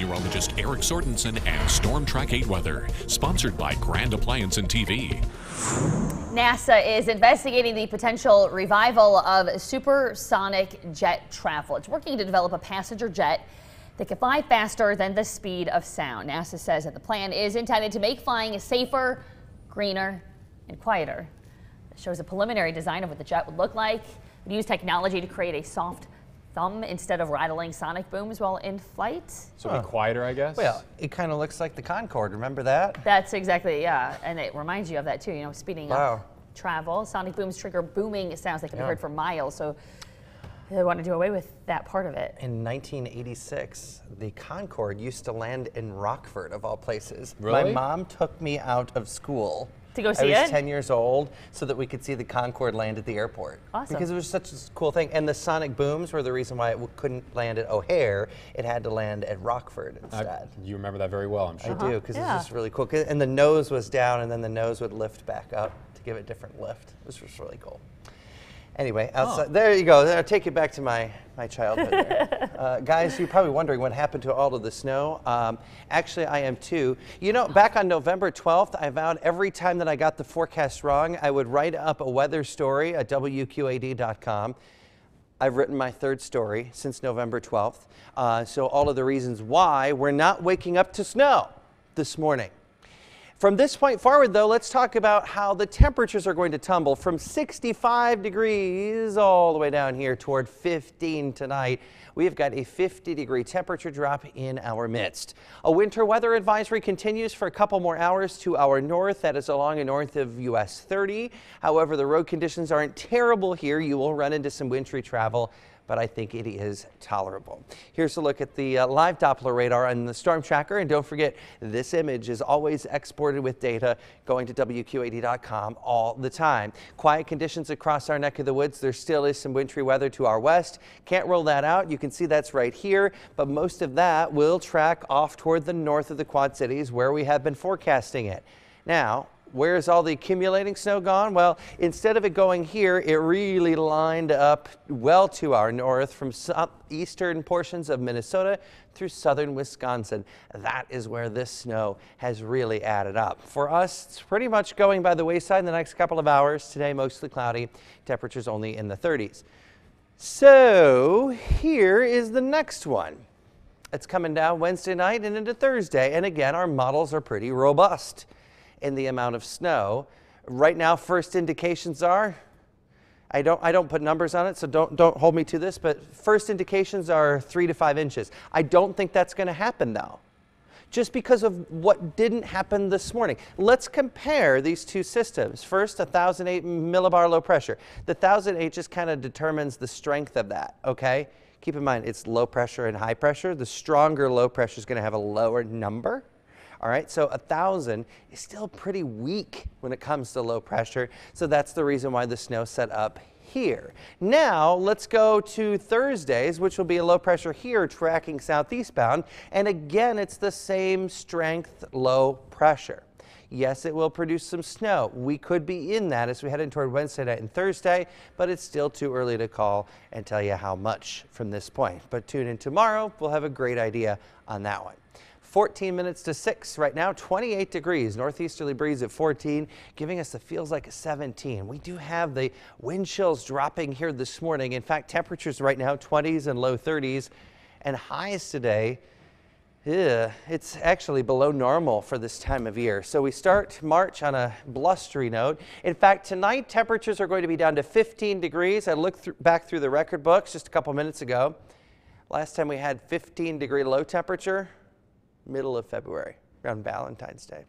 meteorologist Eric Sortensen and Storm Track 8 weather. Sponsored by Grand Appliance and TV. NASA is investigating the potential revival of supersonic jet travel. It's working to develop a passenger jet that can fly faster than the speed of sound. NASA says that the plan is intended to make flying safer, greener, and quieter. It shows a preliminary design of what the jet would look like. It would use technology to create a soft thumb instead of rattling sonic booms while in flight. So it'll be quieter, I guess? Well, it kind of looks like the Concorde. Remember that? That's exactly, yeah. And it reminds you of that too, you know, speeding up travel. Sonic booms trigger booming sounds that can be heard for miles. So they want to do away with that part of it. In 1986, the Concorde used to land in Rockford, of all places. Really? My mom took me out of school. To go see I it? was 10 years old, so that we could see the Concorde land at the airport. Awesome. Because it was such a cool thing. And the sonic booms were the reason why it couldn't land at O'Hare. It had to land at Rockford instead. You remember that very well, I'm sure. I do, because it's just really cool. And the nose was down, and then the nose would lift back up to give it a different lift. This was really cool. Anyway, outside, there you go. I'll take you back to my childhood there. Guys, you're probably wondering what happened to all of the snow. Actually, I am too. You know, back on November 12th, I vowed every time that I got the forecast wrong, I would write up a weather story at WQAD.com. I've written my third story since November 12th. So all of the reasons why we're not waking up to snow this morning. From this point forward, though, let's talk about how the temperatures are going to tumble from 65 degrees all the way down here toward 15 tonight. We have got a 50-degree temperature drop in our midst. A winter weather advisory continues for a couple more hours to our north. That is along and north of US 30. However, the road conditions aren't terrible here. You will run into some wintry travel, but I think it is tolerable. Here's a look at the live Doppler radar on the storm tracker. And don't forget, this image is always exported with data going to WQAD.com all the time. Quiet conditions across our neck of the woods. There still is some wintry weather to our west. Can't roll that out. You can see that's right here, but most of that will track off toward the north of the Quad Cities where we have been forecasting it. Now, where's all the accumulating snow gone? Well, instead of it going here, it really lined up well to our north from southeastern portions of Minnesota through southern Wisconsin. That is where this snow has really added up. For us, it's pretty much going by the wayside in the next couple of hours. Today, mostly cloudy, temperatures only in the 30s. So here is the next one. It's coming down Wednesday night and into Thursday. And again, our models are pretty robust in the amount of snow. Right now, first indications are, I don't put numbers on it, so don't hold me to this, but first indications are 3 to 5 inches. I don't think that's going to happen though, just because of what didn't happen this morning. Let's compare these two systems. First, 1,008 millibar low pressure. The 1,008 just kind of determines the strength of that, okay? Keep in mind, it's low pressure and high pressure. The stronger low pressure is going to have a lower number. All right, so 1,000 is still pretty weak when it comes to low pressure. So that's the reason why the snow set up here. Now let's go to Thursdays, which will be a low pressure here tracking southeastbound. And again, it's the same strength low pressure. Yes, it will produce some snow. We could be in that as we head in toward Wednesday night and Thursday, but it's still too early to call and tell you how much from this point. But tune in tomorrow. We'll have a great idea on that one. 14 minutes to 6 right now, 28 degrees, northeasterly breeze at 14, giving us the feels like a 17. We do have the wind chills dropping here this morning. In fact, temperatures right now, 20s and low 30s, and highs today, it's actually below normal for this time of year. So we start March on a blustery note. In fact, tonight temperatures are going to be down to 15 degrees. I looked back through the record books just a couple minutes ago. Last time we had 15-degree low temperature, middle of February, around Valentine's Day.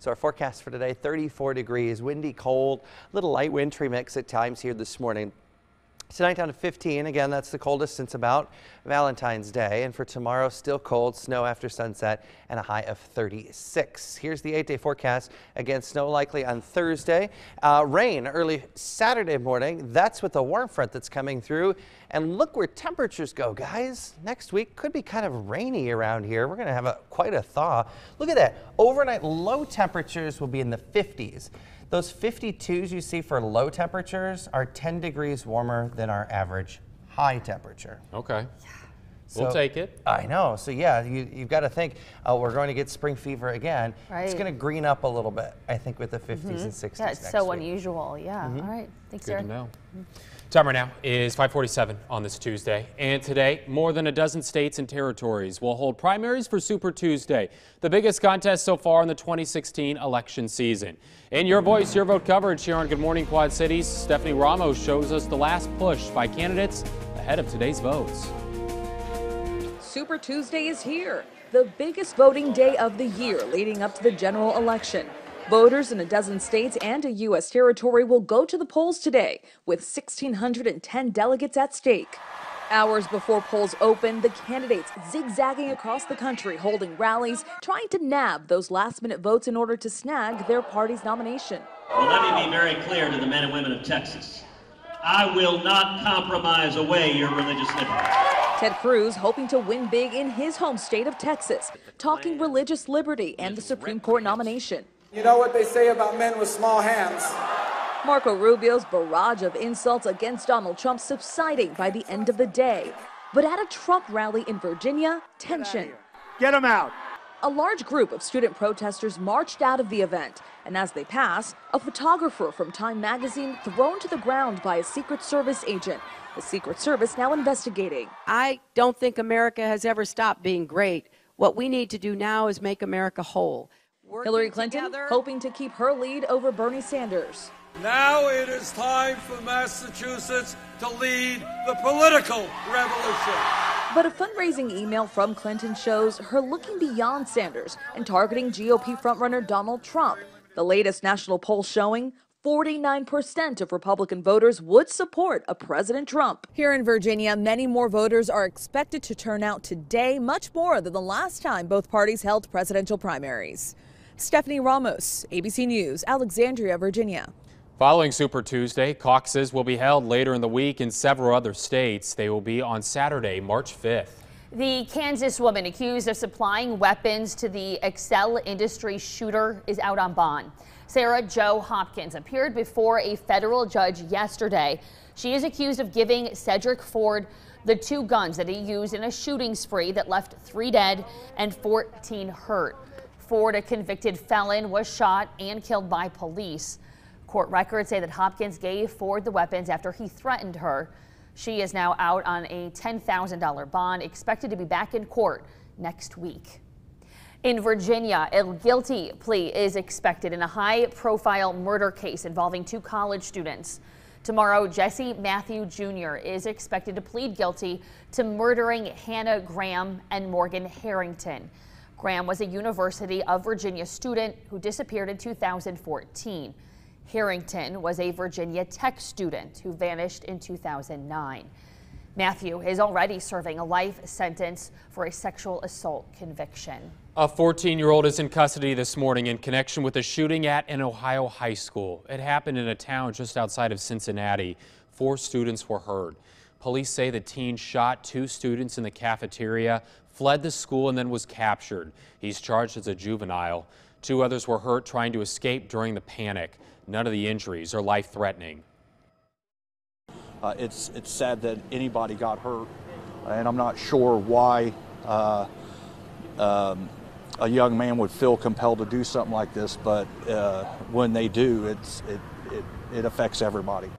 So our forecast for today, 34 degrees, windy, cold, little light wintry mix at times here this morning. Tonight down to 15. Again, that's the coldest since about Valentine's Day. And for tomorrow, still cold, snow after sunset, and a high of 36. Here's the 8-day forecast. Again, snow likely on Thursday. Rain early Saturday morning. That's with the warm front that's coming through. And look where temperatures go, guys. Next week could be kind of rainy around here. We're going to have quite a thaw. Look at that. Overnight low temperatures will be in the 50s. Those 52s you see for low temperatures are 10 degrees warmer than our average high temperature. Okay. We'll take it. I know. So yeah, you've got to think, we're going to get spring fever again. Right. It's going to green up a little bit, I think, with the 50s and 60s. Yeah, it's next so week. unusual. Yeah. All right. Thanks, Good Sarah. to know. Time right now is 5:47 on this Tuesday. And today, more than a dozen states and territories will hold primaries for Super Tuesday, the biggest contest so far in the 2016 election season. In Your Voice, Your Vote coverage here on Good Morning Quad Cities, Stephanie Ramos shows us the last push by candidates ahead of today's votes. Super Tuesday is here, the biggest voting day of the year leading up to the general election. Voters in a dozen states and a U.S. territory will go to the polls today with 1,610 delegates at stake. Hours before polls open, the candidates zigzagging across the country, holding rallies, trying to nab those last-minute votes in order to snag their party's nomination. Well, let me be very clear to the men and women of Texas. I will not compromise away your religious liberty. Ted Cruz hoping to win big in his home state of Texas, talking religious liberty and the Supreme Court nomination. You know what they say about men with small hands. Marco Rubio's barrage of insults against Donald Trump subsiding by the end of the day. But at a Trump rally in Virginia, tension. Get him out. A large group of student protesters marched out of the event, and as they pass, a photographer from Time magazine thrown to the ground by a Secret Service agent. The Secret Service now investigating. I don't think America has ever stopped being great. What we need to do now is make America whole. Hillary Clinton hoping to keep her lead over Bernie Sanders. Now it is time for Massachusetts to lead the political revolution. But a fundraising email from Clinton shows her looking beyond Sanders and targeting GOP frontrunner Donald Trump. The latest national poll showing 49% of Republican voters would support a President Trump. Here in Virginia, many more voters are expected to turn out today, much more than the last time both parties held presidential primaries. Stephanie Ramos, ABC News, Alexandria, Virginia. Following Super Tuesday, caucuses will be held later in the week in several other states. They will be on Saturday, March 5th. The Kansas woman accused of supplying weapons to the Excel Industries shooter is out on bond. Sarah Jo Hopkins appeared before a federal judge yesterday. She is accused of giving Cedric Ford the 2 guns that he used in a shooting spree that left 3 dead and 14 hurt. Ford, a convicted felon, was shot and killed by police. Court records say that Hopkins gave Ford the weapons after he threatened her. She is now out on a $10,000 bond, expected to be back in court next week. In Virginia, a guilty plea is expected in a high-profile murder case involving 2 college students. Tomorrow, Jesse Matthew Jr. is expected to plead guilty to murdering Hannah Graham and Morgan Harrington. Graham was a University of Virginia student who disappeared in 2014. Harrington was a Virginia Tech student who vanished in 2009. Matthew is already serving a life sentence for a sexual assault conviction. A 14-year-old is in custody this morning in connection with a shooting at an Ohio high school. It happened in a town just outside of Cincinnati. 4 students were hurt. Police say the teen shot 2 students in the cafeteria, fled the school, and then was captured. He's charged as a juvenile. 2 others were hurt trying to escape during the panic. None of the injuries are life-threatening. It's sad that anybody got hurt, and I'm not sure why a young man would feel compelled to do something like this, but when they do, it affects everybody.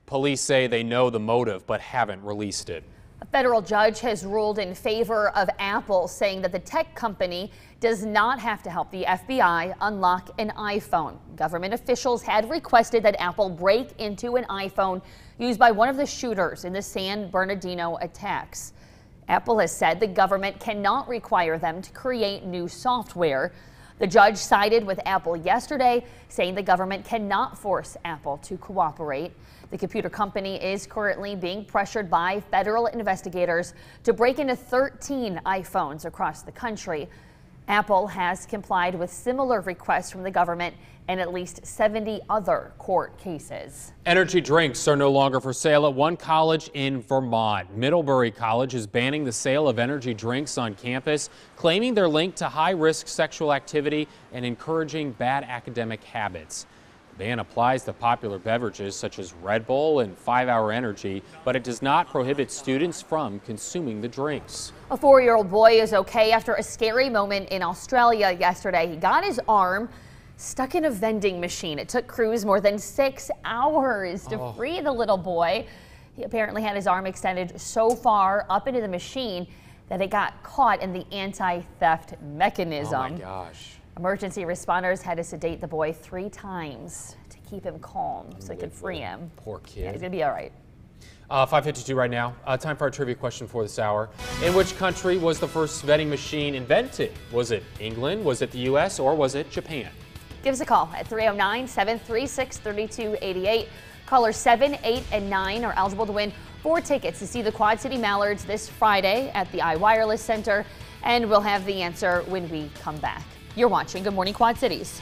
Police say they know the motive but haven't released it. A federal judge has ruled in favor of Apple, saying that the tech company does not have to help the FBI unlock an iPhone. Government officials had requested that Apple break into an iPhone used by one of the shooters in the San Bernardino attacks. Apple has said the government cannot require them to create new software. The judge sided with Apple yesterday, saying the government cannot force Apple to cooperate. The computer company is currently being pressured by federal investigators to break into 13 iPhones across the country. Apple has complied with similar requests from the government in at least 70 other court cases. Energy drinks are no longer for sale at one college in Vermont. Middlebury College is banning the sale of energy drinks on campus, claiming they're linked to high-risk sexual activity and encouraging bad academic habits. ban applies to popular beverages such as Red Bull and 5-Hour Energy, but it does not prohibit students from consuming the drinks. A 4-year-old boy is okay after a scary moment in Australia yesterday. He got his arm stuck in a vending machine. It took crews more than 6 hours to free the little boy. He apparently had his arm extended so far up into the machine that it got caught in the anti-theft mechanism. Oh my gosh. Emergency responders had to sedate the boy 3 times to keep him calm so they could free him. Poor kid. Yeah, he's gonna be all right. 5:52 right now. Time for our trivia question for this hour. In which country was the first vending machine invented? Was it England, was it the U.S., or was it Japan? Give us a call at 309-736-3288. Callers 7, 8, and 9 are eligible to win 4 tickets to see the Quad City Mallards this Friday at the iWireless Center, and we'll have the answer when we come back. You're watching Good Morning Quad Cities.